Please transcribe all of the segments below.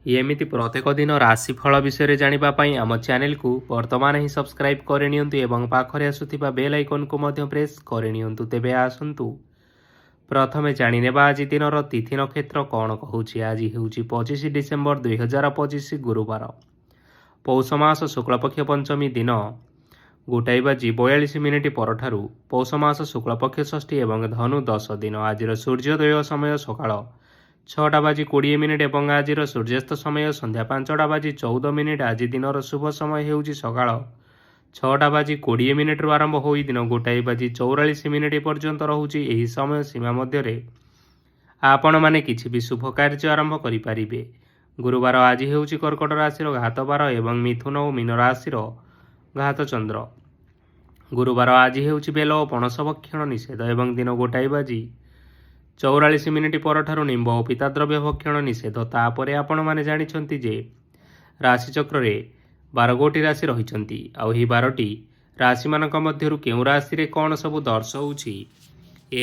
ଏମିତି ପ୍ରତ୍ୟେକ ଦିନ ରାଶିଫଳ ବିଷୟରେ ଜାଣିବା ପାଇଁ ଆମ ଚ୍ୟାନେଲକୁ ବର୍ତ୍ତମାନ ହିଁ ସବସ୍କ୍ରାଇବ୍ କରିନିଅନ୍ତୁ ଏବଂ ପାଖରେ ଆସୁଥିବା ବେଲ୍ ଆଇକନ୍କୁ ମଧ୍ୟ ପ୍ରେସ୍ କରିନିଅନ୍ତୁ। ତେବେ ଆସନ୍ତୁ ପ୍ରଥମେ ଜାଣିନେବା ଆଜି ଦିନର ତିଥି ନକ୍ଷତ୍ର କ'ଣ କହୁଛି। ଆଜି ହେଉଛି 25 ଡିସେମ୍ବର 2025 ଗୁରୁବାର, ପୌଷ ମାସ ଶୁକ୍ଳପକ୍ଷ ପଞ୍ଚମୀ ଦିନ 1:42 ପରଠାରୁ ପୌଷ ମାସ ଶୁକ୍ଳପକ୍ଷ ଷଷ୍ଠୀ ଏବଂ ଧନୁ 10 ଦିନ। ଆଜିର ସୂର୍ଯ୍ୟୋଦୟ ସମୟ ସକାଳ 6:20 ଏବଂ ଆଜିର ସୂର୍ଯ୍ୟାସ୍ତ ସମୟ ସନ୍ଧ୍ୟା 5:14। ଆଜି ଦିନର ଶୁଭ ସମୟ ହେଉଛି ସକାଳ 6:20 ଆରମ୍ଭ ହୋଇ ଦିନ 1:44 ପର୍ଯ୍ୟନ୍ତ ରହୁଛି। ଏହି ସମୟ ସୀମା ମଧ୍ୟରେ ଆପଣମାନେ କିଛି ବି ଶୁଭ କାର୍ଯ୍ୟ ଆରମ୍ଭ କରିପାରିବେ। ଗୁରୁବାର ଆଜି ହେଉଛି କର୍କଟ ରାଶିର ଘାତ ବାର ଏବଂ ମିଥୁନ ଓ ମୀନ ରାଶିର ଘାତ ଚନ୍ଦ୍ର। ଗୁରୁବାର ଆଜି ହେଉଛି ବେଲ ଓ ପଣସ ଭକ୍ଷଣ ନିଷେଧ ଏବଂ ଦିନ 1:44 ପରଠାରୁ ନିମ୍ବ ଓ ପିତାଦ୍ରବ୍ୟ ଭକ୍ଷଣ ନିଷେଧ। ତାପରେ ଆପଣମାନେ ଜାଣିଛନ୍ତି ଯେ ରାଶିଚକ୍ରରେ 12ଗୋଟି ରାଶି ରହିଛନ୍ତି, ଆଉ ଏହି 12ଟି ରାଶିମାନଙ୍କ ମଧ୍ୟରୁ କେଉଁ ରାଶିରେ କ'ଣ ସବୁ ଦର୍ଶାଉଛି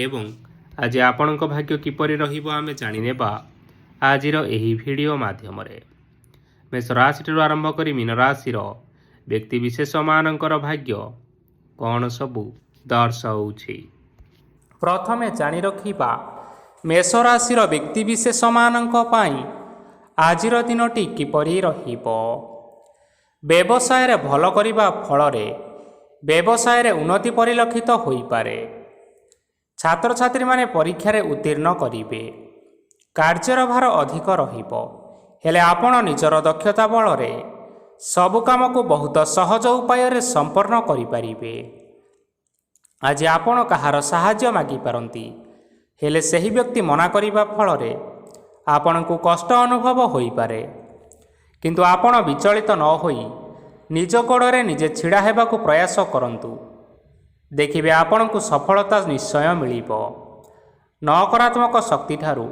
ଏବଂ ଆଜି ଆପଣଙ୍କ ଭାଗ୍ୟ କିପରି ରହିବ ଆମେ ଜାଣିନେବା ଆଜିର ଏହି ଭିଡ଼ିଓ ମାଧ୍ୟମରେ। ମେଷ ରାଶିଠାରୁ ଆରମ୍ଭ କରି ମୀନ ରାଶିର ବ୍ୟକ୍ତିବିଶେଷମାନଙ୍କର ଭାଗ୍ୟ କ'ଣ ସବୁ ଦର୍ଶାଉଛି। ପ୍ରଥମେ ଜାଣି ରଖିବା ମେଷ ରାଶିର ବ୍ୟକ୍ତିବିଶେଷମାନଙ୍କ ପାଇଁ ଆଜିର ଦିନଟି କିପରି ରହିବ। ବ୍ୟବସାୟରେ ଭଲ କରିବା ଫଳରେ ବ୍ୟବସାୟରେ ଉନ୍ନତି ପରିଲକ୍ଷିତ ହୋଇପାରେ। ଛାତ୍ରଛାତ୍ରୀମାନେ ପରୀକ୍ଷାରେ ଉତ୍ତୀର୍ଣ୍ଣ କରିବେ। କାର୍ଯ୍ୟର ଭାର ଅଧିକ ରହିବ, ହେଲେ ଆପଣ ନିଜର ଦକ୍ଷତା ବଳରେ ସବୁ କାମକୁ ବହୁତ ସହଜ ଉପାୟରେ ସମ୍ପନ୍ନ କରିପାରିବେ। ଆଜି ଆପଣ କାହାର ସାହାଯ୍ୟ ମାଗିପାରନ୍ତି, ହେଲେ ସେହି ବ୍ୟକ୍ତି ମନା କରିବା ଫଳରେ ଆପଣଙ୍କୁ କଷ୍ଟ ଅନୁଭବ ହୋଇପାରେ। କିନ୍ତୁ ଆପଣ ବିଚଳିତ ନ ହୋଇ ନିଜ ଗୋଡ଼ରେ ନିଜେ ଛିଡ଼ା ହେବାକୁ ପ୍ରୟାସ କରନ୍ତୁ। ଦେଖିବେ ଆପଣଙ୍କୁ ସଫଳତା ନିଶ୍ଚୟ ମିଳିବ। ନକାରାତ୍ମକ ଶକ୍ତିଠାରୁ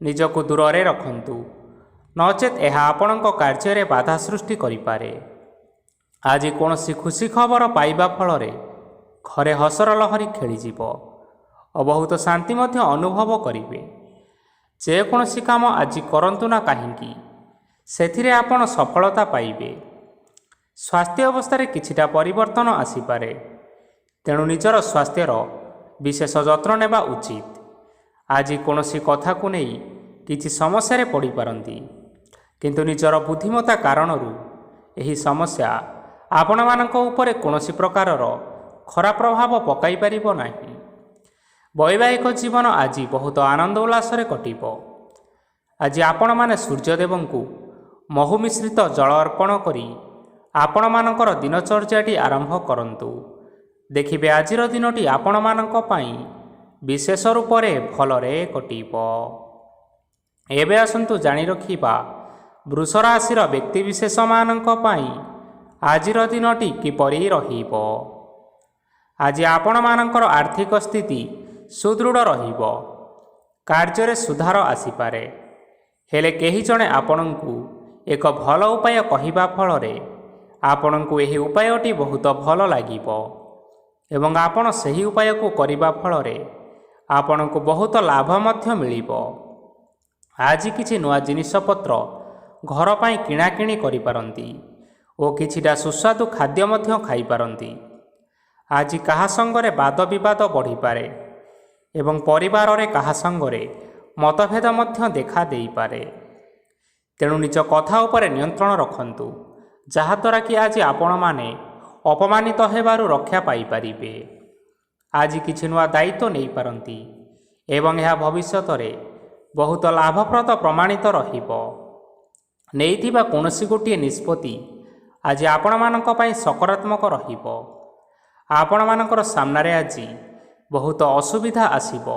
ନିଜକୁ ଦୂରରେ ରଖନ୍ତୁ, ନଚେତ୍ ଏହା ଆପଣଙ୍କ କାର୍ଯ୍ୟରେ ବାଧା ସୃଷ୍ଟି କରିପାରେ। ଆଜି କୌଣସି ଖୁସି ଖବର ପାଇବା ଫଳରେ ଘରେ ହସର ଲହରୀ ଖେଳିଯିବ ଓ ବହୁତ ଶାନ୍ତି ମଧ୍ୟ ଅନୁଭବ କରିବେ। ଯେକୌଣସି କାମ ଆଜି କରନ୍ତୁ ନା କାହିଁକି, ସେଥିରେ ଆପଣ ସଫଳତା ପାଇବେ। ସ୍ୱାସ୍ଥ୍ୟ ଅବସ୍ଥାରେ କିଛିଟା ପରିବର୍ତ୍ତନ ଆସିପାରେ, ତେଣୁ ନିଜର ସ୍ୱାସ୍ଥ୍ୟର ବିଶେଷ ଯତ୍ନ ନେବା ଉଚିତ। ଆଜି କୌଣସି କଥାକୁ ନେଇ କିଛି ସମସ୍ୟାରେ ପଡ଼ିପାରନ୍ତି, କିନ୍ତୁ ନିଜର ବୁଦ୍ଧିମତ୍ତା କାରଣରୁ ଏହି ସମସ୍ୟା ଆପଣମାନଙ୍କ ଉପରେ କୌଣସି ପ୍ରକାରର ଖରାପ ପ୍ରଭାବ ପକାଇ ପାରିବ ନାହିଁ। ବୈବାହିକ ଜୀବନ ଆଜି ବହୁତ ଆନନ୍ଦ ଉଲ୍ଲାସରେ କଟିବ। ଆଜି ଆପଣମାନେ ସୂର୍ଯ୍ୟଦେବଙ୍କୁ ମହୁ ମିଶ୍ରିତ ଜଳ ଅର୍ପଣ କରି ଆପଣମାନଙ୍କର ଦିନଚର୍ଯ୍ୟାଟି ଆରମ୍ଭ କରନ୍ତୁ। ଦେଖିବେ ଆଜିର ଦିନଟି ଆପଣମାନଙ୍କ ପାଇଁ ବିଶେଷ ରୂପରେ ଭଲରେ କଟିବ। ଏବେ ଆସନ୍ତୁ ଜାଣି ରଖିବା ବୃଷ ରାଶିର ବ୍ୟକ୍ତିବିଶେଷମାନଙ୍କ ପାଇଁ ଆଜିର ଦିନଟି କିପରି ରହିବ। ଆଜି ଆପଣମାନଙ୍କର ଆର୍ଥିକ ସ୍ଥିତି ସୁଦୃଢ଼ ରହିବ। କାର୍ଯ୍ୟରେ ସୁଧାର ଆସିପାରେ, ହେଲେ କେହି ଜଣେ ଆପଣଙ୍କୁ ଏକ ଭଲ ଉପାୟ କହିବା ଫଳରେ ଆପଣଙ୍କୁ ଏହି ଉପାୟଟି ବହୁତ ଭଲ ଲାଗିବ ଏବଂ ଆପଣ ସେହି ଉପାୟକୁ କରିବା ଫଳରେ ଆପଣଙ୍କୁ ବହୁତ ଲାଭ ମଧ୍ୟ ମିଳିବ। ଆଜି କିଛି ନୂଆ ଜିନିଷପତ୍ର ଘର ପାଇଁ କିଣାକିଣି କରିପାରନ୍ତି ଓ କିଛିଟା ସୁସ୍ୱାଦୁ ଖାଦ୍ୟ ମଧ୍ୟ ଖାଇପାରନ୍ତି। ଆଜି କାହା ସଙ୍ଗରେ ବାଦ ବିବାଦ ବଢ଼ିପାରେ ଏବଂ ପରିବାରରେ କାହା ସଙ୍ଗରେ ମତଭେଦ ମଧ୍ୟ ଦେଖା ଦେଇପାରେ। ତେଣୁ ନିଜ କଥା ଉପରେ ନିୟନ୍ତ୍ରଣ ରଖନ୍ତୁ, ଯାହାଦ୍ୱାରା କି ଆଜି ଆପଣମାନେ ଅପମାନିତ ହେବାରୁ ରକ୍ଷା ପାଇପାରିବେ। ଆଜି କିଛି ନୂଆ ଦାୟିତ୍ୱ ନେଇପାରନ୍ତି ଏବଂ ଏହା ଭବିଷ୍ୟତରେ ବହୁତ ଲାଭପ୍ରଦ ପ୍ରମାଣିତ ରହିବ। ନେଇଥିବା କୌଣସି ଗୋଟିଏ ନିଷ୍ପତ୍ତି ଆଜି ଆପଣମାନଙ୍କ ପାଇଁ ସକାରାତ୍ମକ ରହିବ। ଆପଣମାନଙ୍କର ସାମ୍ନାରେ ଆଜି ବହୁତ ଅସୁବିଧା ଆସିବ,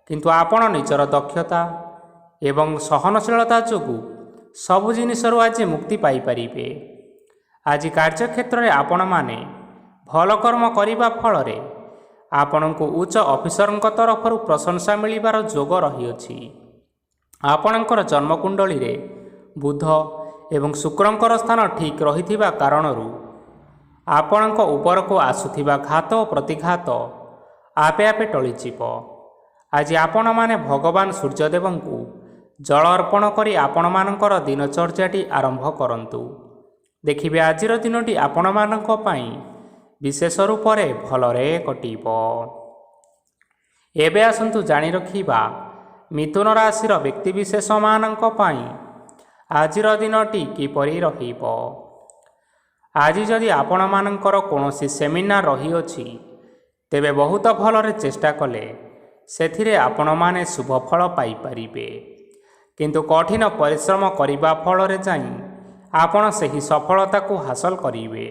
କିନ୍ତୁ ଆପଣ ନିଜର ଦକ୍ଷତା ଏବଂ ସହନଶୀଳତା ଯୋଗୁଁ ସବୁ ଜିନିଷରୁ ଆଜି ମୁକ୍ତି ପାଇପାରିବେ। ଆଜି କାର୍ଯ୍ୟକ୍ଷେତ୍ରରେ ଆପଣମାନେ ଭଲ କର୍ମ କରିବା ଫଳରେ ଆପଣଙ୍କୁ ଉଚ୍ଚ ଅଫିସରଙ୍କ ତରଫରୁ ପ୍ରଶଂସା ମିଳିବାର ଯୋଗ ରହିଅଛି। ଆପଣଙ୍କର ଜନ୍ମକୁଣ୍ଡଳୀରେ ବୁଧ ଏବଂ ଶୁକ୍ରଙ୍କର ସ୍ଥାନ ଠିକ୍ ରହିଥିବା କାରଣରୁ ଆପଣଙ୍କ ଉପରକୁ ଆସୁଥିବା ଘାତ ଓ ପ୍ରତିଘାତ ଆପେ ଆପେ ଟଳିଯିବ। ଆଜି ଆପଣମାନେ ଭଗବାନ ସୂର୍ଯ୍ୟଦେବଙ୍କୁ ଜଳ ଅର୍ପଣ କରି ଆପଣମାନଙ୍କର ଦିନଚର୍ଯ୍ୟାଟି ଆରମ୍ଭ କରନ୍ତୁ। ଦେଖିବେ ଆଜିର ଦିନଟି ଆପଣମାନଙ୍କ ପାଇଁ ବିଶେଷ ରୂପରେ ଭଲରେ କଟିବ। ଏବେ ଆସନ୍ତୁ ଜାଣି ରଖିବା ମିଥୁନ ରାଶିର ବ୍ୟକ୍ତିବିଶେଷମାନଙ୍କ ପାଇଁ ଆଜିର ଦିନଟି କିପରି ରହିବ। ଆଜି ଯଦି ଆପଣମାନଙ୍କର କୌଣସି ସେମିନାର ରହିଅଛି, ତେବେ ବହୁତ ଭଲରେ ଚେଷ୍ଟା କଲେ ସେଥିରେ ଆପଣମାନେ ଶୁଭଫଳ ପାଇପାରିବେ। କିନ୍ତୁ କଠିନ ପରିଶ୍ରମ କରିବା ଫଳରେ ଯାଇ ଆପଣ ସେହି ସଫଳତାକୁ ହାସଲ କରିବେ।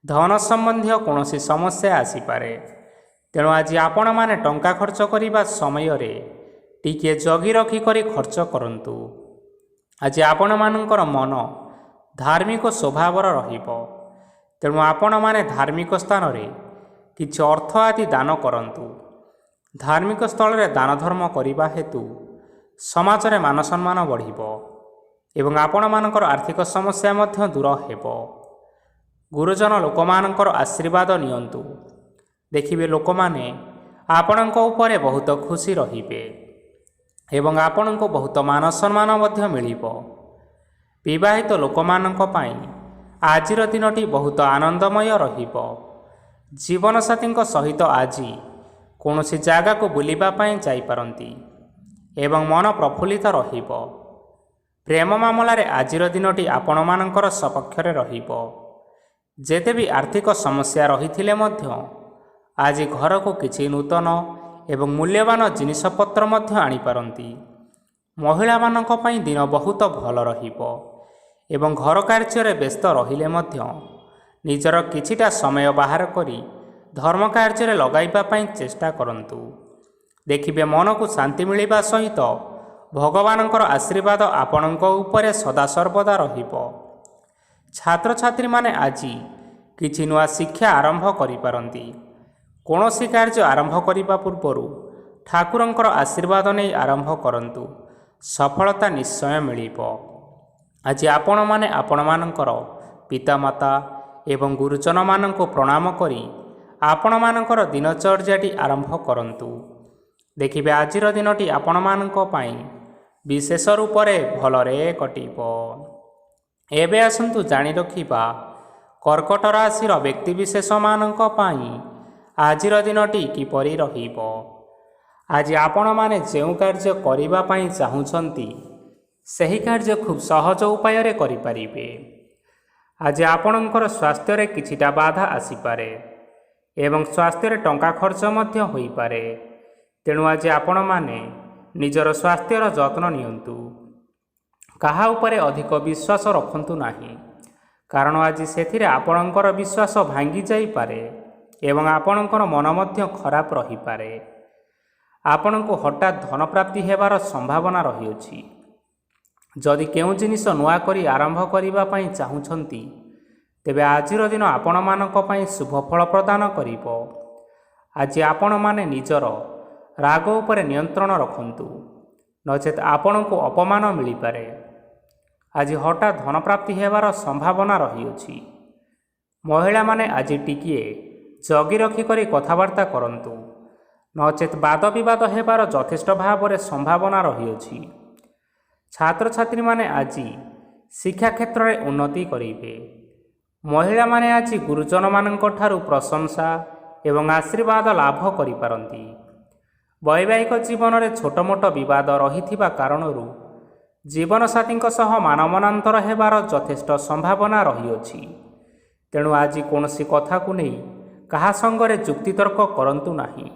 ଧନ ସମ୍ବନ୍ଧୀୟ କୌଣସି ସମସ୍ୟା ଆସିପାରେ, ତେଣୁ ଆଜି ଆପଣମାନେ ଟଙ୍କା ଖର୍ଚ୍ଚ କରିବା ସମୟରେ ଟିକିଏ ଜଗି ରଖି କରି ଖର୍ଚ୍ଚ କରନ୍ତୁ। ଆଜି ଆପଣମାନଙ୍କର ମନ ଧାର୍ମିକ ସ୍ୱଭାବର ରହିବ, ତେଣୁ ଆପଣମାନେ ଧାର୍ମିକ ସ୍ଥାନରେ କିଛି ଅର୍ଥ ଆଦି ଦାନ କରନ୍ତୁ। ଧାର୍ମିକ ସ୍ଥଳରେ ଦାନ ଧର୍ମ କରିବା ହେତୁ ସମାଜରେ ମାନସମ୍ମାନ ବଢ଼ିବ ଏବଂ ଆପଣମାନଙ୍କର ଆର୍ଥିକ ସମସ୍ୟା ମଧ୍ୟ ଦୂର ହେବ। ଗୁରୁଜନ ଲୋକମାନଙ୍କର ଆଶୀର୍ବାଦ ନିଅନ୍ତୁ। ଦେଖିବେ ଲୋକମାନେ ଆପଣଙ୍କ ଉପରେ ବହୁତ ଖୁସି ରହିବେ ଏବଂ ଆପଣଙ୍କୁ ବହୁତ ମାନ ସମ୍ମାନ ମଧ୍ୟ ମିଳିବ। ବିବାହିତ ଲୋକମାନଙ୍କ ପାଇଁ ଆଜିର ଦିନଟି ବହୁତ ଆନନ୍ଦମୟ ରହିବ। ଜୀବନସାଥୀଙ୍କ ସହିତ ଆଜି କୌଣସି ଜାଗାକୁ ବୁଲିବା ପାଇଁ ଯାଇପାରନ୍ତି ଏବଂ ମନ ପ୍ରଫୁଲ୍ଲିତ ରହିବ। ପ୍ରେମ ମାମଲାରେ ଆଜିର ଦିନଟି ଆପଣମାନଙ୍କର ସପକ୍ଷରେ ରହିବ। ଯେତେ ବି ଆର୍ଥିକ ସମସ୍ୟା ରହିଥିଲେ ମଧ୍ୟ ଆଜି ଘରକୁ କିଛି ନୂତନ ଏବଂ ମୂଲ୍ୟବାନ ଜିନିଷପତ୍ର ମଧ୍ୟ ଆଣିପାରନ୍ତି। ମହିଳାମାନଙ୍କ ପାଇଁ ଦିନ ବହୁତ ଭଲ ରହିବ ଏବଂ ଘର କାର୍ଯ୍ୟରେ ବ୍ୟସ୍ତ ରହିଲେ ମଧ୍ୟ ନିଜର କିଛିଟା ସମୟ ବାହାର କରି ଧର୍ମ କାର୍ଯ୍ୟରେ ଲଗାଇବା ପାଇଁ ଚେଷ୍ଟା କରନ୍ତୁ। ଦେଖିବେ ମନକୁ ଶାନ୍ତି ମିଳିବା ସହିତ ଭଗବାନଙ୍କର ଆଶୀର୍ବାଦ ଆପଣଙ୍କ ଉପରେ ସଦାସର୍ବଦା ରହିବ। ଛାତ୍ରଛାତ୍ରୀମାନେ ଆଜି କିଛି ନୂଆ ଶିକ୍ଷା ଆରମ୍ଭ କରିପାରନ୍ତି। କୌଣସି କାର୍ଯ୍ୟ ଆରମ୍ଭ କରିବା ପୂର୍ବରୁ ଠାକୁରଙ୍କର ଆଶୀର୍ବାଦ ନେଇ ଆରମ୍ଭ କରନ୍ତୁ, ସଫଳତା ନିଶ୍ଚୟ ମିଳିବ। ଆଜି ଆପଣମାନେ ଆପଣମାନଙ୍କର ପିତାମାତା ଏବଂ ଗୁରୁଜନମାନଙ୍କୁ ପ୍ରଣାମ କରି ଆପଣମାନଙ୍କର ଦିନଚର୍ଯ୍ୟାଟି ଆରମ୍ଭ କରନ୍ତୁ। ଦେଖିବେ ଆଜିର ଦିନଟି ଆପଣମାନଙ୍କ ପାଇଁ ବିଶେଷ ରୂପରେ ଭଲରେ କଟିବ। ଏବେ ଆସନ୍ତୁ ଜାଣି ରଖିବା କର୍କଟ ରାଶିର ବ୍ୟକ୍ତିବିଶେଷମାନଙ୍କ ପାଇଁ ଆଜିର ଦିନଟି କିପରି ରହିବ। ଆଜି ଆପଣମାନେ ଯେଉଁ କାର୍ଯ୍ୟ କରିବା ପାଇଁ ଚାହୁଁଛନ୍ତି, ସେହି କାର୍ଯ୍ୟ ଖୁବ୍ ସହଜ ଉପାୟରେ କରିପାରିବେ। ଆଜି ଆପଣଙ୍କର ସ୍ୱାସ୍ଥ୍ୟରେ କିଛିଟା ବାଧା ଆସିପାରେ ଏବଂ ସ୍ୱାସ୍ଥ୍ୟରେ ଟଙ୍କା ଖର୍ଚ୍ଚ ମଧ୍ୟ ହୋଇପାରେ। ତେଣୁ ଆଜି ଆପଣମାନେ ନିଜର ସ୍ୱାସ୍ଥ୍ୟର ଯତ୍ନ ନିଅନ୍ତୁ। କାହା ଉପରେ ଅଧିକ ବିଶ୍ୱାସ ରଖନ୍ତୁ ନାହିଁ, କାରଣ ଆଜି ସେଥିରେ ଆପଣଙ୍କର ବିଶ୍ୱାସ ଭାଙ୍ଗି ଯାଇପାରେ ଏବଂ ଆପଣଙ୍କର ମନ ମଧ୍ୟ ଖରାପ ରହିପାରେ। ଆପଣଙ୍କୁ ହଠାତ୍ ଧନପ୍ରାପ୍ତି ହେବାର ସମ୍ଭାବନା ରହିଅଛି। ଯଦି କେଉଁ ଜିନିଷ ନୂଆ କରି ଆରମ୍ଭ କରିବା ପାଇଁ ଚାହୁଁଛନ୍ତି, ତେବେ ଆଜିର ଦିନ ଆପଣମାନଙ୍କ ପାଇଁ ଶୁଭ ଫଳ ପ୍ରଦାନ କରିବ। ଆଜି ଆପଣମାନେ ନିଜର ରାଗ ଉପରେ ନିୟନ୍ତ୍ରଣ ରଖନ୍ତୁ, ନଚେତ୍ ଆପଣଙ୍କୁ ଅପମାନ ମିଳିପାରେ। ଆଜି ହଠାତ୍ ଧନପ୍ରାପ୍ତି ହେବାର ସମ୍ଭାବନା ରହିଅଛି। ମହିଳାମାନେ ଆଜି ଟିକିଏ ଜଗି ରଖି କରି କଥାବାର୍ତ୍ତା କରନ୍ତୁ, ନଚେତ୍ ବାଦ ବିବାଦ ହେବାର ଯଥେଷ୍ଟ ଭାବରେ ସମ୍ଭାବନା ରହିଅଛି। ଛାତ୍ରଛାତ୍ରୀମାନେ ଆଜି ଶିକ୍ଷା କ୍ଷେତ୍ରରେ ଉନ୍ନତି କରିବେ। ମହିଳାମାନେ ଆଜି ଗୁରୁଜନମାନଙ୍କ ଠାରୁ ପ୍ରଶଂସା ଏବଂ ଆଶୀର୍ବାଦ ଲାଭ କରିପାରନ୍ତି। ବୈବାହିକ ଜୀବନରେ ଛୋଟ ମୋଟ ବିବାଦ ରହିଥିବା କାରଣରୁ ଜୀବନସାଥୀଙ୍କ ସହ ମାନମନାନ୍ତର ହେବାର ଯଥେଷ୍ଟ ସମ୍ଭାବନା ରହିଅଛି। ତେଣୁ ଆଜି କୌଣସି କଥାକୁ ନେଇ କାହା ସଙ୍ଗରେ ଯୁକ୍ତିତର୍କ କରନ୍ତୁ ନାହିଁ।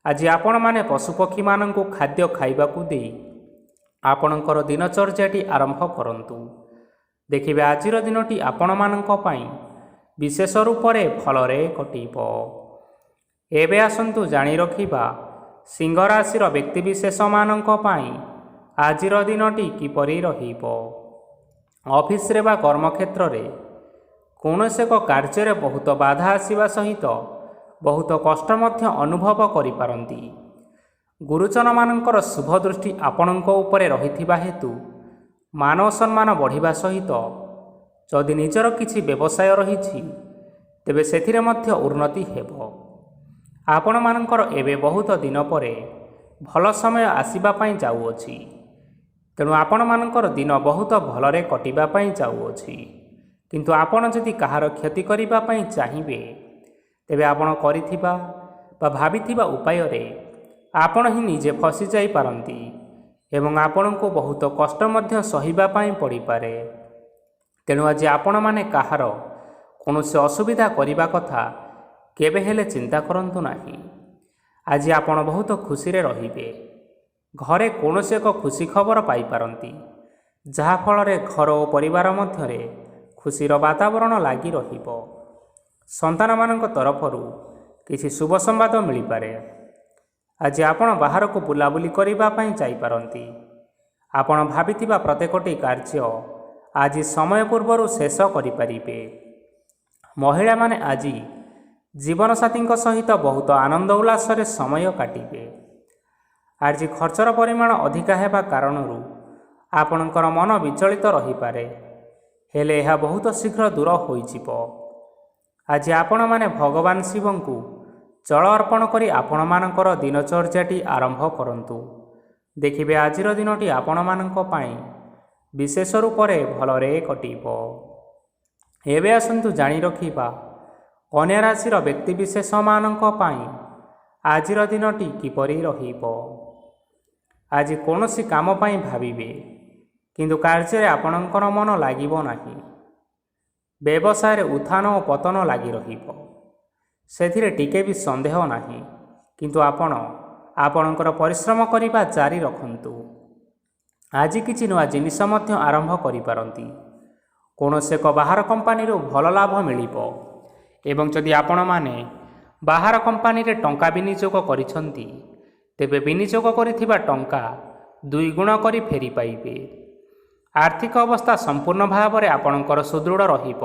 ଆଜି ଆପଣମାନେ ପଶୁପକ୍ଷୀମାନଙ୍କୁ ଖାଦ୍ୟ ଖାଇବାକୁ ଦେଇ ଆପଣଙ୍କର ଦିନଚର୍ଯ୍ୟାଟି ଆରମ୍ଭ କରନ୍ତୁ। ଦେଖିବେ ଆଜିର ଦିନଟି ଆପଣମାନଙ୍କ ପାଇଁ ବିଶେଷ ରୂପରେ ଭଲରେ କଟିବ। ଏବେ ଆସନ୍ତୁ ଜାଣି ରଖିବା ସିଂହ ରାଶିର ବ୍ୟକ୍ତିବିଶେଷମାନଙ୍କ ପାଇଁ ଆଜିର ଦିନଟି କିପରି ରହିବ। ଅଫିସରେ ବା କର୍ମକ୍ଷେତ୍ରରେ କୌଣସି ଏକ କାର୍ଯ୍ୟରେ ବହୁତ ବାଧା ଆସିବା ସହିତ ବହୁତ କଷ୍ଟ ମଧ୍ୟ ଅନୁଭବ କରିପାରନ୍ତି। ଗୁରୁଜନମାନଙ୍କର ଶୁଭ ଦୃଷ୍ଟି ଆପଣଙ୍କ ଉପରେ ରହିଥିବା ହେତୁ ମାନ ସମ୍ମାନ ବଢ଼ିବା ସହିତ ଯଦି ନିଜର କିଛି ବ୍ୟବସାୟ ରହିଛି, ତେବେ ସେଥିରେ ମଧ୍ୟ ଉନ୍ନତି ହେବ। ଆପଣମାନଙ୍କର ଏବେ ବହୁତ ଦିନ ପରେ ଭଲ ସମୟ ଆସିବା ପାଇଁ ଯାଉଅଛି। ତେଣୁ ଆପଣମାନଙ୍କର ଦିନ ବହୁତ ଭଲରେ କଟିବା ପାଇଁ ଯାଉଅଛି। କିନ୍ତୁ ଆପଣ ଯଦି କାହାର କ୍ଷତି କରିବା ପାଇଁ ଚାହିଁବେ, ତେବେ ଆପଣ କରିଥିବା ବା ଭାବିଥିବା ଉପାୟରେ ଆପଣ ହିଁ ନିଜେ ଫସିଯାଇପାରନ୍ତି ଏବଂ ଆପଣଙ୍କୁ ବହୁତ କଷ୍ଟ ମଧ୍ୟ ସହିବା ପାଇଁ ପଡ଼ିପାରେ। ତେଣୁ ଆଜି ଆପଣମାନେ କାହାର କୌଣସି ଅସୁବିଧା କରିବା କଥା କେବେ ହେଲେ ଚିନ୍ତା କରନ୍ତୁ ନାହିଁ। ଆଜି ଆପଣ ବହୁତ ଖୁସିରେ ରହିବେ। ଘରେ କୌଣସି ଏକ ଖୁସି ଖବର ପାଇପାରନ୍ତି, ଯାହାଫଳରେ ଘର ଓ ପରିବାର ମଧ୍ୟରେ ଖୁସିର ବାତାବରଣ ଲାଗି ରହିବ। ସନ୍ତାନମାନଙ୍କ ତରଫରୁ କିଛି ଶୁଭ ସମ୍ବାଦ ମିଳିପାରେ। ଆଜି ଆପଣ ବାହାରକୁ ବୁଲାବୁଲି କରିବା ପାଇଁ ଯାଇପାରନ୍ତି। ଆପଣ ଭାବିଥିବା ପ୍ରତ୍ୟେକଟି କାର୍ଯ୍ୟ ଆଜି ସମୟ ପୂର୍ବରୁ ଶେଷ କରିପାରିବେ। ମହିଳାମାନେ ଆଜି ଜୀବନସାଥୀଙ୍କ ସହିତ ବହୁତ ଆନନ୍ଦ ଉଲ୍ଲାସରେ ସମୟ କାଟିବେ। ଆଜି ଖର୍ଚ୍ଚର ପରିମାଣ ଅଧିକା ହେବା କାରଣରୁ ଆପଣଙ୍କର ମନ ବିଚଳିତ ରହିପାରେ, ହେଲେ ଏହା ବହୁତ ଶୀଘ୍ର ଦୂର ହୋଇଯିବ। ଆଜି ଆପଣମାନେ ଭଗବାନ ଶିବଙ୍କୁ ଜଳ ଅର୍ପଣ କରି ଆପଣମାନଙ୍କର ଦିନଚର୍ଯ୍ୟାଟି ଆରମ୍ଭ କରନ୍ତୁ। ଦେଖିବେ ଆଜିର ଦିନଟି ଆପଣମାନଙ୍କ ପାଇଁ ବିଶେଷ ରୂପରେ ଭଲରେ କଟିବ। ଏବେ ଆସନ୍ତୁ ଜାଣି ରଖିବା କନ୍ୟା ରାଶିର ବ୍ୟକ୍ତିବିଶେଷମାନଙ୍କ ପାଇଁ ଆଜିର ଦିନଟି କିପରି ରହିବ। ଆଜି କୌଣସି କାମ ପାଇଁ ଭାବିବେ, କିନ୍ତୁ କାର୍ଯ୍ୟରେ ଆପଣଙ୍କର ମନ ଲାଗିବ ନାହିଁ। ବ୍ୟବସାୟରେ ଉତ୍ଥାନ ଓ ପତନ ଲାଗି ରହିବ, ସେଥିରେ ଟିକେ ବି ସନ୍ଦେହ ନାହିଁ। କିନ୍ତୁ ଆପଣ ଆପଣଙ୍କର ପରିଶ୍ରମ କରିବା ଜାରି ରଖନ୍ତୁ। ଆଜି କିଛି ନୂଆ ଜିନିଷ ମଧ୍ୟ ଆରମ୍ଭ କରିପାରନ୍ତି। କୌଣସି ଏକ ବାହାର କମ୍ପାନୀରୁ ଭଲ ଲାଭ ମିଳିବ ଏବଂ ଯଦି ଆପଣମାନେ ବାହାର କମ୍ପାନୀରେ ଟଙ୍କା ବିନିଯୋଗ କରିଛନ୍ତି, ତେବେ ବିନିଯୋଗ କରିଥିବା ଟଙ୍କା 2 ଗୁଣ କରି ଫେରି ପାଇବେ। ଆର୍ଥିକ ଅବସ୍ଥା ସମ୍ପୂର୍ଣ୍ଣ ଭାବରେ ଆପଣଙ୍କର ସୁଦୃଢ଼ ରହିବ।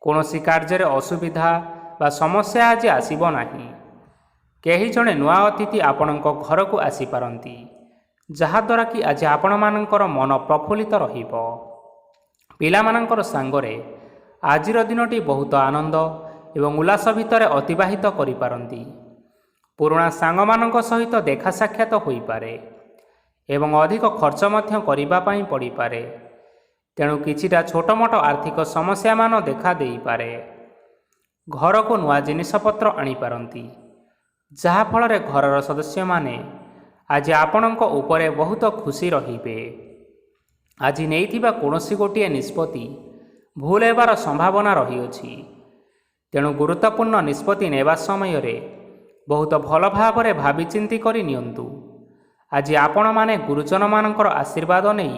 କୌଣସି କାର୍ଯ୍ୟରେ ଅସୁବିଧା ବା ସମସ୍ୟା ଆଜି ଆସିବ ନାହିଁ। କେହି ଜଣେ ନୂଆ ଅତିଥି ଆପଣଙ୍କ ଘରକୁ ଆସିପାରନ୍ତି, ଯାହାଦ୍ୱାରା କି ଆଜି ଆପଣମାନଙ୍କର ମନ ପ୍ରଫୁଲ୍ଲିତ ରହିବ। ପିଲାମାନଙ୍କର ସାଙ୍ଗରେ ଆଜିର ଦିନଟି ବହୁତ ଆନନ୍ଦ ଏବଂ ଉଲ୍ଲାସ ଭିତରେ ଅତିବାହିତ କରିପାରନ୍ତି। ପୁରୁଣା ସାଙ୍ଗମାନଙ୍କ ସହିତ ଦେଖା ସାକ୍ଷାତ ହୋଇପାରେ ଏବଂ ଅଧିକ ଖର୍ଚ୍ଚ ମଧ୍ୟ କରିବା ପାଇଁ ପଡ଼ିପାରେ। ତେଣୁ କିଛିଟା ଛୋଟମୋଟ ଆର୍ଥିକ ସମସ୍ୟାମାନ ଦେଖା ଦେଇପାରେ। ଘରକୁ ନୂଆ ଜିନିଷପତ୍ର ଆଣିପାରନ୍ତି, ଯାହାଫଳରେ ଘରର ସଦସ୍ୟମାନେ ଆଜି ଆପଣଙ୍କ ଉପରେ ବହୁତ ଖୁସି ରହିବେ। ଆଜି ନେଇଥିବା କୌଣସି ଗୋଟିଏ ନିଷ୍ପତ୍ତି ଭୁଲ ହେବାର ସମ୍ଭାବନା ରହିଅଛି। ତେଣୁ ଗୁରୁତ୍ୱପୂର୍ଣ୍ଣ ନିଷ୍ପତ୍ତି ନେବା ସମୟରେ ବହୁତ ଭଲ ଭାବରେ ଭାବିଚିନ୍ତି କରି ନିଅନ୍ତୁ। ଆଜି ଆପଣମାନେ ଗୁରୁଜନମାନଙ୍କର ଆଶୀର୍ବାଦ ନେଇ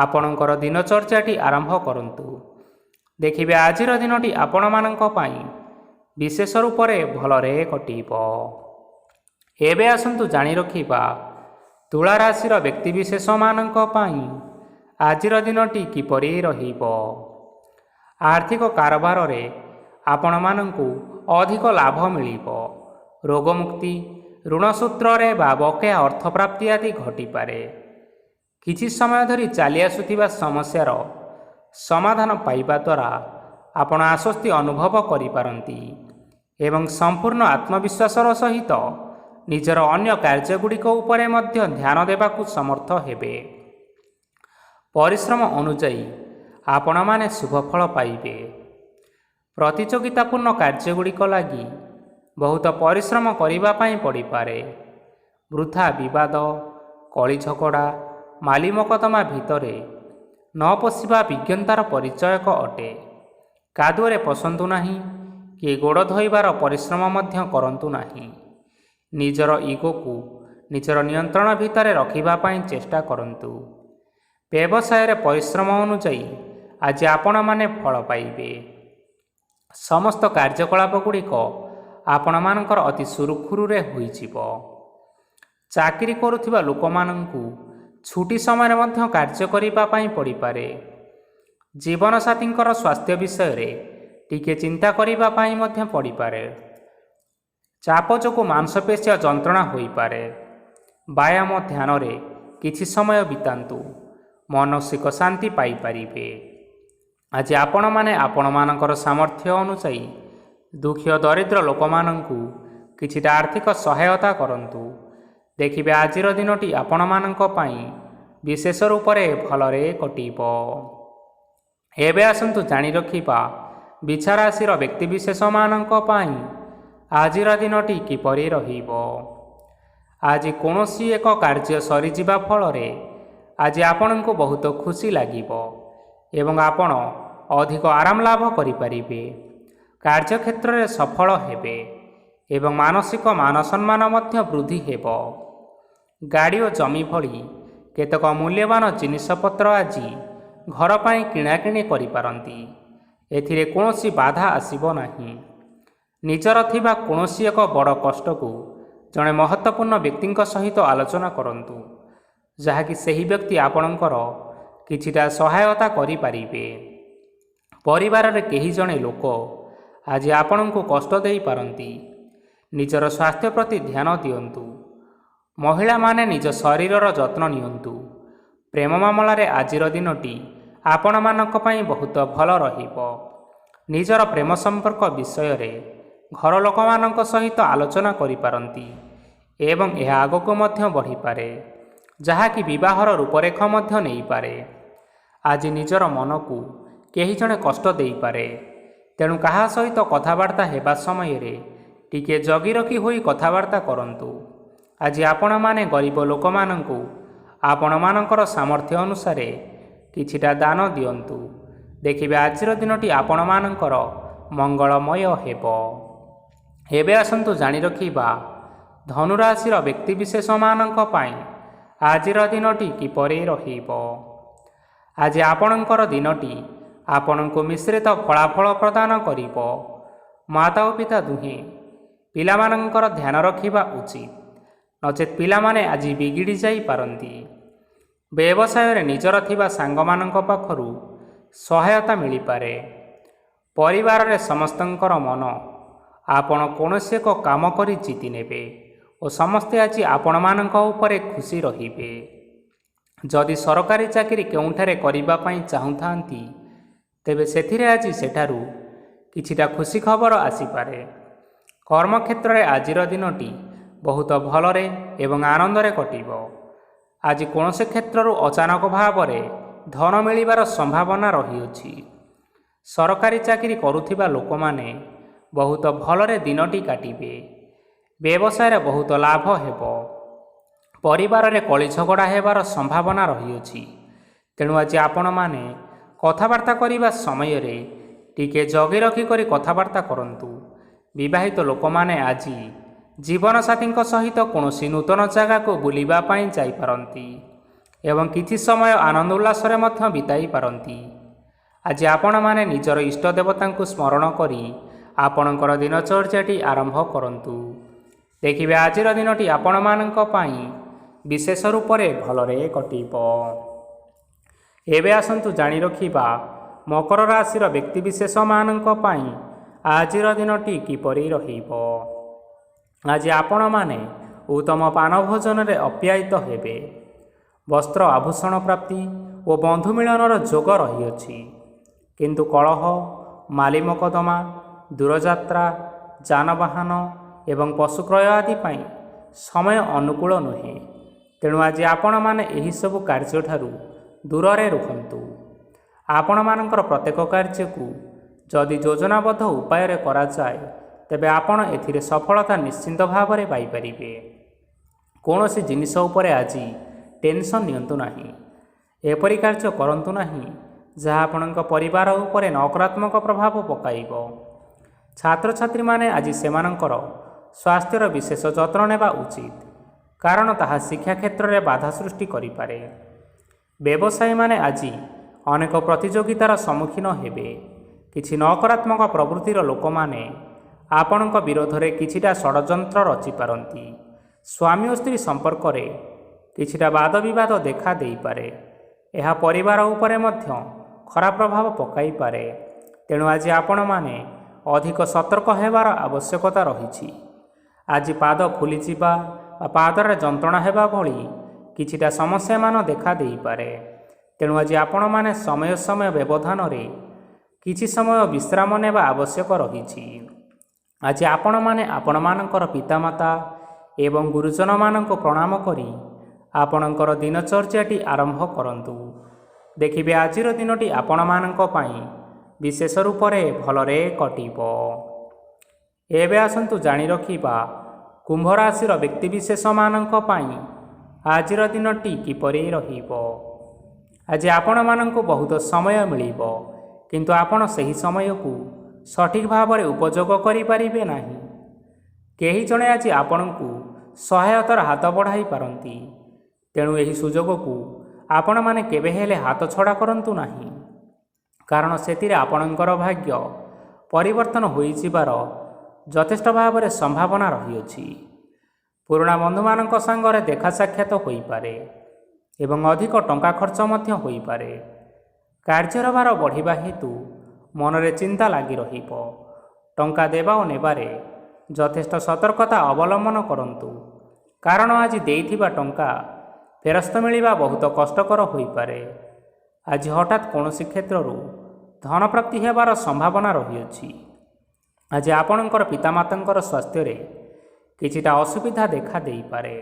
ଆପଣଙ୍କର ଦିନଚର୍ଯ୍ୟାଟି ଆରମ୍ଭ କରନ୍ତୁ। ଦେଖିବେ ଆଜିର ଦିନଟି ଆପଣମାନଙ୍କ ପାଇଁ ବିଶେଷ ରୂପରେ ଭଲରେ କଟିବ। ଏବେ ଆସନ୍ତୁ ଜାଣି ରଖିବା ତୁଳା ରାଶିର ବ୍ୟକ୍ତିବିଶେଷମାନଙ୍କ ପାଇଁ ଆଜିର ଦିନଟି କିପରି ରହିବ। ଆର୍ଥିକ କାରବାରରେ ଆପଣମାନଙ୍କୁ ଅଧିକ ଲାଭ ମିଳିବ। ରୋଗମୁକ୍ତି, ଋଣ ସୂତ୍ରରେ ବା ବକେୟା ଅର୍ଥପ୍ରାପ୍ତି ଆଦି ଘଟିପାରେ। କିଛି ସମୟ ଧରି ଚାଲି ଆସୁଥିବା ସମସ୍ୟାର ସମାଧାନ ପାଇବା ଦ୍ୱାରା ଆପଣ ଆଶ୍ୱସ୍ତି ଅନୁଭବ କରିପାରନ୍ତି ଏବଂ ସମ୍ପୂର୍ଣ୍ଣ ଆତ୍ମବିଶ୍ୱାସର ସହିତ ନିଜର ଅନ୍ୟ କାର୍ଯ୍ୟଗୁଡ଼ିକ ଉପରେ ମଧ୍ୟ ଧ୍ୟାନ ଦେବାକୁ ସମର୍ଥ ହେବେ। ପରିଶ୍ରମ ଅନୁଯାୟୀ ଆପଣମାନେ ଶୁଭଫଳ ପାଇବେ। ପ୍ରତିଯୋଗିତାପୂର୍ଣ୍ଣ କାର୍ଯ୍ୟଗୁଡ଼ିକ ଲାଗି ବହୁତ ପରିଶ୍ରମ କରିବା ପାଇଁ ପଡ଼ିପାରେ। ବୃଥା ବିବାଦ, କଳି ଝଗଡ଼ା, ମାଲି ମକଦ୍ଦମା ଭିତରେ ନ ପଶିବା ବିଜ୍ଞତାର ପରିଚୟକ ଅଟେ। କାଦୁଅରେ ପଶନ୍ତୁ ନାହିଁ କି ଗୋଡ଼ ଧୋଇବାର ପରିଶ୍ରମ ମଧ୍ୟ କରନ୍ତୁ ନାହିଁ। ନିଜର ଇଗୋକୁ ନିଜର ନିୟନ୍ତ୍ରଣ ଭିତରେ ରଖିବା ପାଇଁ ଚେଷ୍ଟା କରନ୍ତୁ। ବ୍ୟବସାୟରେ ପରିଶ୍ରମ ଅନୁଯାୟୀ ଆଜି ଆପଣମାନେ ଫଳ ପାଇବେ। ସମସ୍ତ କାର୍ଯ୍ୟକଳାପ ଗୁଡ଼ିକ ଆପଣମାନଙ୍କର ଅତି ସୁରୁଖୁରୁରେ ହୋଇଯିବ। ଚାକିରି କରୁଥିବା ଲୋକମାନଙ୍କୁ ଛୁଟି ସମୟରେ ମଧ୍ୟ କାର୍ଯ୍ୟ କରିବା ପାଇଁ ପଡ଼ିପାରେ। ଜୀବନସାଥୀଙ୍କର ସ୍ୱାସ୍ଥ୍ୟ ବିଷୟରେ ଟିକେ ଚିନ୍ତା କରିବା ପାଇଁ ମଧ୍ୟ ପଡ଼ିପାରେ। ଚାପ ଯୋଗୁଁ ମାଂସପେଶୀୟ ଯନ୍ତ୍ରଣା ହୋଇପାରେ। ବ୍ୟାୟାମ ଧ୍ୟାନରେ କିଛି ସମୟ ବିତାନ୍ତୁ, ମାନସିକ ଶାନ୍ତି ପାଇପାରିବେ। ଆଜି ଆପଣମାନେ ଆପଣମାନଙ୍କର ସାମର୍ଥ୍ୟ ଅନୁଯାୟୀ ଦୁଃଖୀ ଓ ଦରିଦ୍ର ଲୋକମାନଙ୍କୁ କିଛିଟା ଆର୍ଥିକ ସହାୟତା କରନ୍ତୁ। ଦେଖିବେ ଆଜିର ଦିନଟି ଆପଣମାନଙ୍କ ପାଇଁ ବିଶେଷ ରୂପରେ ଭଲରେ କଟିବ। ଏବେ ଆସନ୍ତୁ ଜାଣି ରଖିବା ବିଛା ରାଶିର ବ୍ୟକ୍ତିବିଶେଷମାନଙ୍କ ପାଇଁ ଆଜିର ଦିନଟି କିପରି ରହିବ। ଆଜି କୌଣସି ଏକ କାର୍ଯ୍ୟ ସରିଯିବା ଫଳରେ ଆଜି ଆପଣଙ୍କୁ ବହୁତ ଖୁସି ଲାଗିବ ଏବଂ ଆପଣ ଅଧିକ ଆରାମ ଲାଭ କରିପାରିବେ। କାର୍ଯ୍ୟକ୍ଷେତ୍ରରେ ସଫଳ ହେବେ ଏବଂ ମାନସିକ ମାନ ସମ୍ମାନ ମଧ୍ୟ ବୃଦ୍ଧି ହେବ। ଗାଡ଼ି ଓ ଜମି ଭଳି କେତେକ ମୂଲ୍ୟବାନ ଜିନିଷପତ୍ର ଆଜି ଘର ପାଇଁ କିଣାକିଣି କରିପାରନ୍ତି। ଏଥିରେ କୌଣସି ବାଧା ଆସିବ ନାହିଁ। ନିଜର ଥିବା କୌଣସି ଏକ ବଡ଼ କଷ୍ଟକୁ ଜଣେ ମହତ୍ତ୍ୱପୂର୍ଣ୍ଣ ବ୍ୟକ୍ତିଙ୍କ ସହିତ ଆଲୋଚନା କରନ୍ତୁ, ଯାହାକି ସେହି ବ୍ୟକ୍ତି ଆପଣଙ୍କର କିଛିଟା ସହାୟତା କରିପାରିବେ। ପରିବାରରେ କେହି ଜଣେ ଲୋକ ଆଜି ଆପଣଙ୍କୁ କଷ୍ଟ ଦେଇପାରନ୍ତି। ନିଜର ସ୍ୱାସ୍ଥ୍ୟ ପ୍ରତି ଧ୍ୟାନ ଦିଅନ୍ତୁ। ମହିଳାମାନେ ନିଜ ଶରୀରର ଯତ୍ନ ନିଅନ୍ତୁ। ପ୍ରେମ ମାମଲାରେ ଆଜିର ଦିନଟି ଆପଣମାନଙ୍କ ପାଇଁ ବହୁତ ଭଲ ରହିବ। ନିଜର ପ୍ରେମ ସମ୍ପର୍କ ବିଷୟରେ ଘର ଲୋକମାନଙ୍କ ସହିତ ଆଲୋଚନା କରିପାରନ୍ତି ଏବଂ ଏହା ଆଗକୁ ମଧ୍ୟ ବଢ଼ିପାରେ, ଯାହାକି ବିବାହର ରୂପରେଖ ମଧ୍ୟ ନେଇପାରେ। ଆଜି ନିଜର ମନକୁ କେହି ଜଣେ କଷ୍ଟ ଦେଇପାରେ, ତେଣୁ କାହା ସହିତ କଥାବାର୍ତ୍ତା ହେବା ସମୟରେ ଟିକିଏ ଜଗି ରଖି ହୋଇ କଥାବାର୍ତ୍ତା କରନ୍ତୁ। ଆଜି ଆପଣମାନେ ଗରିବ ଲୋକମାନଙ୍କୁ ଆପଣମାନଙ୍କର ସାମର୍ଥ୍ୟ ଅନୁସାରେ କିଛିଟା ଦାନ ଦିଅନ୍ତୁ। ଦେଖିବେ ଆଜିର ଦିନଟି ଆପଣମାନଙ୍କର ମଙ୍ଗଳମୟ ହେବ। ଏବେ ଆସନ୍ତୁ ଜାଣି ରଖିବା ଧନୁରାଶିର ବ୍ୟକ୍ତିବିଶେଷମାନଙ୍କ ପାଇଁ ଆଜିର ଦିନଟି କିପରି ରହିବ। ଆଜି ଆପଣଙ୍କର ଦିନଟି ଆପଣଙ୍କୁ ମିଶ୍ରିତ ଫଳାଫଳ ପ୍ରଦାନ କରିବ। ମାତା ଓ ପିତା ଦୁହେଁ ପିଲାମାନଙ୍କର ଧ୍ୟାନ ରଖିବା ଉଚିତ, ନଚେତ୍ ପିଲାମାନେ ଆଜି ବିଗିଡ଼ି ଯାଇପାରନ୍ତି। ବ୍ୟବସାୟରେ ନିଜର ଥିବା ସାଙ୍ଗମାନଙ୍କ ପାଖରୁ ସହାୟତା ମିଳିପାରେ। ପରିବାରରେ ସମସ୍ତଙ୍କର ମନ ଆପଣ କୌଣସି ଏକ କାମ କରି ଜିତି ନେବେ ଓ ସମସ୍ତେ ଆଜି ଆପଣମାନଙ୍କ ଉପରେ ଖୁସି ରହିବେ। ଯଦି ସରକାରୀ ଚାକିରି କେଉଁଠାରେ କରିବା ପାଇଁ ଚାହୁଁଥାନ୍ତି, ତେବେ ସେଥିରେ ଆଜି ସେଠାରୁ କିଛିଟା ଖୁସି ଖବର ଆସିପାରେ। କର୍ମକ୍ଷେତ୍ରରେ ଆଜିର ଦିନଟି ବହୁତ ଭଲରେ ଏବଂ ଆନନ୍ଦରେ କଟିବ। ଆଜି କୌଣସି କ୍ଷେତ୍ରରୁ ଅଚାନକ ଭାବରେ ଧନ ମିଳିବାର ସମ୍ଭାବନା ରହିଅଛି। ସରକାରୀ ଚାକିରି କରୁଥିବା ଲୋକମାନେ ବହୁତ ଭଲରେ ଦିନଟି କାଟିବେ। ବ୍ୟବସାୟରେ ବହୁତ ଲାଭ ହେବ। ପରିବାରରେ କଳି ଝଗଡ଼ା ହେବାର ସମ୍ଭାବନା ରହିଅଛି, ତେଣୁ ଆଜି ଆପଣମାନେ କଥାବାର୍ତ୍ତା କରିବା ସମୟରେ ଟିକିଏ ଜଗି ରଖି କରି କଥାବାର୍ତ୍ତା କରନ୍ତୁ। ବିବାହିତ ଲୋକମାନେ ଆଜି ଜୀବନସାଥୀଙ୍କ ସହିତ କୌଣସି ନୂତନ ଜାଗାକୁ ବୁଲିବା ପାଇଁ ଯାଇପାରନ୍ତି ଏବଂ କିଛି ସମୟ ଆନନ୍ଦ ଉଲ୍ଲାସରେ ମଧ୍ୟ ବିତାଇ ପାରନ୍ତି। ଆଜି ଆପଣମାନେ ନିଜର ଇଷ୍ଟ ଦେବତାଙ୍କୁ ସ୍ମରଣ କରି ଆପଣଙ୍କର ଦିନଚର୍ଯ୍ୟାଟି ଆରମ୍ଭ କରନ୍ତୁ। ଦେଖିବେ ଆଜିର ଦିନଟି ଆପଣମାନଙ୍କ ପାଇଁ ବିଶେଷ ରୂପରେ ଭଲରେ କଟିବ। ଏବେ ଆସନ୍ତୁ ଜାଣି ରଖିବା ମକର ରାଶିର ବ୍ୟକ୍ତିବିଶେଷମାନଙ୍କ ପାଇଁ ଆଜିର ଦିନଟି କିପରି ରହିବ। ଆଜି ଆପଣମାନେ ଉତ୍ତମ ପାନ ଭୋଜନରେ ଅପ୍ୟାୟିତ ହେବେ। ବସ୍ତ୍ର ଆଭୂଷଣ ପ୍ରାପ୍ତି ଓ ବନ୍ଧୁ ମିଳନର ଯୋଗ ରହିଅଛି, କିନ୍ତୁ କଳହ, ମାଲି ମକଦ୍ଦମା, ଦୂରଯାତ୍ରା, ଯାନବାହନ ଏବଂ ପଶୁ କ୍ରୟ ଆଦି ପାଇଁ ସମୟ ଅନୁକୂଳ ନୁହେଁ। ତେଣୁ ଆଜି ଆପଣମାନେ ଏହିସବୁ କାର୍ଯ୍ୟଠାରୁ ଦୂରରେ ରୁହନ୍ତୁ। ଆପଣମାନଙ୍କର ପ୍ରତ୍ୟେକ କାର୍ଯ୍ୟକୁ ଯଦି ଯୋଜନାବଦ୍ଧ ଉପାୟରେ କରାଯାଏ, ତେବେ ଆପଣ ଏଥିରେ ସଫଳତା ନିଶ୍ଚିନ୍ତ ଭାବରେ ପାଇପାରିବେ। କୌଣସି ଜିନିଷ ଉପରେ ଆଜି ଟେନସନ୍ ନିଅନ୍ତୁ ନାହିଁ। ଏପରି କାର୍ଯ୍ୟ କରନ୍ତୁ ନାହିଁ ଯାହା ଆପଣଙ୍କ ପରିବାର ଉପରେ ନକାରାତ୍ମକ ପ୍ରଭାବ ପକାଇବ। ଛାତ୍ରଛାତ୍ରୀମାନେ ଆଜି ସେମାନଙ୍କର ସ୍ୱାସ୍ଥ୍ୟର ବିଶେଷ ଯତ୍ନ ନେବା ଉଚିତ, କାରଣ ତାହା ଶିକ୍ଷା କ୍ଷେତ୍ରରେ ବାଧା ସୃଷ୍ଟି କରିପାରେ। ବ୍ୟବସାୟୀମାନେ ଆଜି ଅନେକ ପ୍ରତିଯୋଗିତାର ସମ୍ମୁଖୀନ ହେବେ। କିଛି ନକାରାତ୍ମକ ପ୍ରବୃତ୍ତିର ଲୋକମାନେ ଆପଣଙ୍କ ବିରୋଧରେ କିଛିଟା ଷଡ଼ଯନ୍ତ୍ର ରଚିପାରନ୍ତି। ସ୍ୱାମୀ ଓ ସ୍ତ୍ରୀ ସମ୍ପର୍କରେ କିଛିଟା ବାଦବିବାଦ ଦେଖା ଦେଇପାରେ। ଏହା ପରିବାର ଉପରେ ମଧ୍ୟ ଖରାପ ପ୍ରଭାବ ପକାଇପାରେ। ତେଣୁ ଆଜି ଆପଣମାନେ ଅଧିକ ସତର୍କ ହେବାର ଆବଶ୍ୟକତା ରହିଛି। ଆଜି ପାଦ ଫୁଲିଯିବା ବା ପାଦରେ ଯନ୍ତ୍ରଣା ହେବା ଭଳି କିଛିଟା ସମସ୍ୟାମାନ ଦେଖା ଦେଇପାରେ। ତେଣୁ ଆଜି ଆପଣମାନେ ସମୟ ସମୟ ବ୍ୟବଧାନରେ କିଛି ସମୟ ବିଶ୍ରାମ ନେବା ଆବଶ୍ୟକ ରହିଛି। ଆଜି ଆପଣମାନେ ଆପଣମାନଙ୍କର ପିତାମାତା ଏବଂ ଗୁରୁଜନମାନଙ୍କୁ ପ୍ରଣାମ କରି ଆପଣଙ୍କର ଦିନଚର୍ଯ୍ୟାଟି ଆରମ୍ଭ କରନ୍ତୁ। ଦେଖିବେ ଆଜିର ଦିନଟି ଆପଣମାନଙ୍କ ପାଇଁ ବିଶେଷ ରୂପରେ ଭଲରେ କଟିବ। ଏବେ ଆସନ୍ତୁ ଜାଣି ରଖିବା କୁମ୍ଭ ରାଶିର ବ୍ୟକ୍ତିବିଶେଷମାନଙ୍କ ପାଇଁ ଆଜିର ଦିନଟି କିପରି ରହିବ। ଆଜି ଆପଣମାନଙ୍କୁ ବହୁତ ସମୟ ମିଳିବ, କିନ୍ତୁ ଆପଣ ସେହି ସମୟକୁ ସଠିକ୍ ଭାବରେ ଉପଯୋଗ କରିପାରିବେ ନାହିଁ। କେହି ଜଣେ ଆଜି ଆପଣଙ୍କୁ ସହାୟତାର ହାତ ବଢ଼ାଇ ପାରନ୍ତି, ତେଣୁ ଏହି ସୁଯୋଗକୁ ଆପଣମାନେ କେବେ ହେଲେ ହାତଛଡ଼ା କରନ୍ତୁ ନାହିଁ, କାରଣ ସେଥିରେ ଆପଣଙ୍କର ଭାଗ୍ୟ ପରିବର୍ତ୍ତନ ହୋଇଯିବାର ଯଥେଷ୍ଟ ଭାବରେ ସମ୍ଭାବନା ରହିଅଛି। ପୁରୁଣା ବନ୍ଧୁମାନଙ୍କ ସାଙ୍ଗରେ ଦେଖା ସାକ୍ଷାତ ହୋଇପାରେ ଏବଂ ଅଧିକ ଟଙ୍କା ଖର୍ଚ୍ଚ ମଧ୍ୟ ହୋଇପାରେ। କାର୍ଯ୍ୟର ଭାର ବଢ଼ିବା ହେତୁ ମନରେ ଚିନ୍ତା ଲାଗି ରହିବ। ଟଙ୍କା ଦେବା ଓ ନେବାରେ ଯଥେଷ୍ଟ ସତର୍କତା ଅବଲମ୍ବନ କରନ୍ତୁ, କାରଣ ଆଜି ଦେଇଥିବା ଟଙ୍କା ଫେରସ୍ତ ମିଳିବା ବହୁତ କଷ୍ଟକର ହୋଇପାରେ। ଆଜି ହଠାତ୍ କୌଣସି କ୍ଷେତ୍ରରୁ ଧନପ୍ରାପ୍ତି ହେବାର ସମ୍ଭାବନା ରହିଅଛି। ଆଜି ଆପଣଙ୍କର ପିତାମାତାଙ୍କର ସ୍ୱାସ୍ଥ୍ୟରେ କିଛିଟା ଅସୁବିଧା ଦେଖା ଦେଇପାରେ,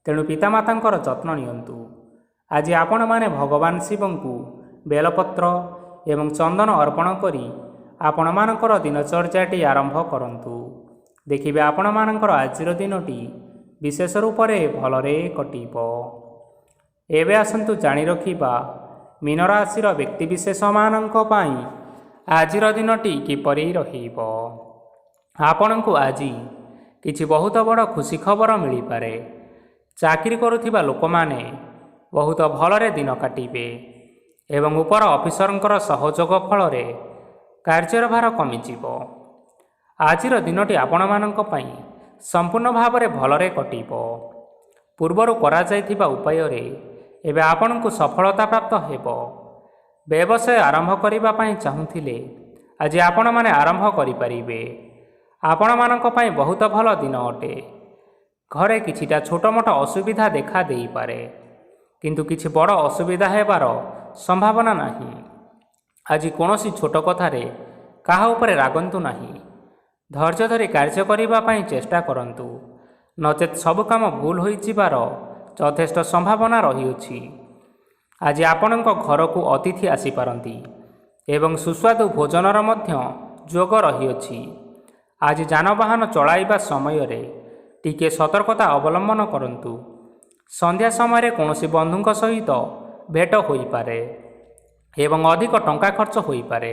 ତେଣୁ ପିତାମାତାଙ୍କର ଯତ୍ନ ନିଅନ୍ତୁ। ଆଜି ଆପଣମାନେ ଭଗବାନ ଶିବଙ୍କୁ ବେଲପତ୍ର ଏବଂ ଚନ୍ଦନ ଅର୍ପଣ କରି ଆପଣମାନଙ୍କର ଦିନଚର୍ଯ୍ୟାଟି ଆରମ୍ଭ କରନ୍ତୁ। ଦେଖିବେ ଆପଣମାନଙ୍କର ଆଜିର ଦିନଟି ବିଶେଷ ରୂପରେ ଭଲରେ କଟିବ। ଏବେ ଆସନ୍ତୁ ଜାଣି ରଖିବା ମୀନ ରାଶିର ବ୍ୟକ୍ତିବିଶେଷମାନଙ୍କ ପାଇଁ ଆଜିର ଦିନଟି କିପରି ରହିବ। ଆପଣଙ୍କୁ ଆଜି କିଛି ବହୁତ ବଡ଼ ଖୁସି ଖବର ମିଳିପାରେ। ଚାକିରି କରୁଥିବା ଲୋକମାନେ ବହୁତ ଭଲରେ ଦିନ କାଟିବେ ଏବଂ ଉପର ଅଫିସରଙ୍କର ସହଯୋଗ ଫଳରେ କାର୍ଯ୍ୟର ଭାର କମିଯିବ। ଆଜିର ଦିନଟି ଆପଣମାନଙ୍କ ପାଇଁ ସମ୍ପୂର୍ଣ୍ଣ ଭାବରେ ଭଲରେ କଟିବ। ପୂର୍ବରୁ କରାଯାଇଥିବା ଉପାୟରେ ଏବେ ଆପଣଙ୍କୁ ସଫଳତା ପ୍ରାପ୍ତ ହେବ। ବ୍ୟବସାୟ ଆରମ୍ଭ କରିବା ପାଇଁ ଚାହୁଁଥିଲେ ଆଜି ଆପଣମାନେ ଆରମ୍ଭ କରିପାରିବେ। ଆପଣମାନଙ୍କ ପାଇଁ ବହୁତ ଭଲ ଦିନ ଅଟେ। ଘରେ କିଛିଟା ଛୋଟମୋଟ ଅସୁବିଧା ଦେଖା ଦେଇପାରେ, କିନ୍ତୁ କିଛି ବଡ଼ ଅସୁବିଧା ହେବାର ସମ୍ଭାବନା ନାହିଁ। ଆଜି କୌଣସି ଛୋଟ କଥାରେ କାହା ଉପରେ ରାଗନ୍ତୁ ନାହିଁ। ଧୈର୍ଯ୍ୟ ଧରି କାର୍ଯ୍ୟ କରିବା ପାଇଁ ଚେଷ୍ଟା କରନ୍ତୁ, ନଚେତ୍ ସବୁ କାମ ଭୁଲ ହୋଇଯିବାର ଯଥେଷ୍ଟ ସମ୍ଭାବନା ରହିଅଛି। ଆଜି ଆପଣଙ୍କ ଘରକୁ ଅତିଥି ଆସିପାରନ୍ତି ଏବଂ ସୁସ୍ୱାଦୁ ଭୋଜନର ମଧ୍ୟ ଯୋଗ ରହିଅଛି। ଆଜି ଯାନବାହନ ଚଳାଇବା ସମୟରେ ଟିକିଏ ସତର୍କତା ଅବଲମ୍ବନ କରନ୍ତୁ। ସନ୍ଧ୍ୟା ସମୟରେ କୌଣସି ବନ୍ଧୁଙ୍କ ସହିତ ଭେଟ ହୋଇପାରେ ଏବଂ ଅଧିକ ଟଙ୍କା ଖର୍ଚ୍ଚ ହୋଇପାରେ,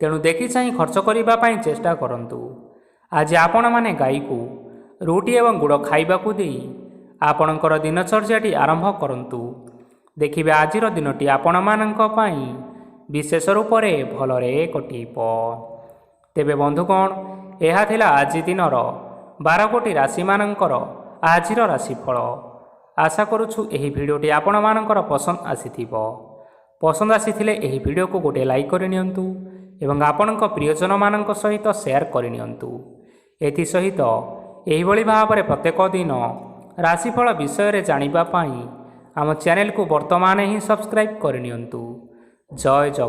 ତେଣୁ ଦେଖି ଚାହିଁ ଖର୍ଚ୍ଚ କରିବା ପାଇଁ ଚେଷ୍ଟା କରନ୍ତୁ। ଆଜି ଆପଣମାନେ ଗାଈକୁ ରୁଟି ଏବଂ ଗୁଡ଼ ଖାଇବାକୁ ଦେଇ ଆପଣଙ୍କର ଦିନଚର୍ଯ୍ୟାଟି ଆରମ୍ଭ କରନ୍ତୁ। ଦେଖିବେ ଆଜିର ଦିନଟି ଆପଣମାନଙ୍କ ପାଇଁ ବିଶେଷ ରୂପରେ ଭଲରେ କଟିବ। ତେବେ ବନ୍ଧୁଗଣ, ଏହା ଥିଲା ଆଜି ଦିନର 12 ଗୋଟି ରାଶିମାନଙ୍କର ଆଜିର ରାଶିଫଳ। ଆଶା କରୁଛୁ ଏହି ଭିଡ଼ିଓଟି ଆପଣମାନଙ୍କର ପସନ୍ଦ ଆସିଥିବ। ପସନ୍ଦ ଆସିଥିଲେ ଏହି ଭିଡ଼ିଓକୁ ଗୋଟିଏ ଲାଇକ୍ କରିନିଅନ୍ତୁ ଏବଂ ଆପଣଙ୍କ ପ୍ରିୟଜନମାନଙ୍କ ସହିତ ସେୟାର କରିନିଅନ୍ତୁ। ଏଥିସହିତ ଏହିଭଳି ଭାବରେ ପ୍ରତ୍ୟେକ ଦିନ ରାଶିଫଳ ବିଷୟରେ ଜାଣିବା ପାଇଁ ଆମ ଚ୍ୟାନେଲକୁ ବର୍ତ୍ତମାନ ହିଁ ସବସ୍କ୍ରାଇବ୍ କରିନିଅନ୍ତୁ। ଜୟ ଜଗନ୍ନାଥ।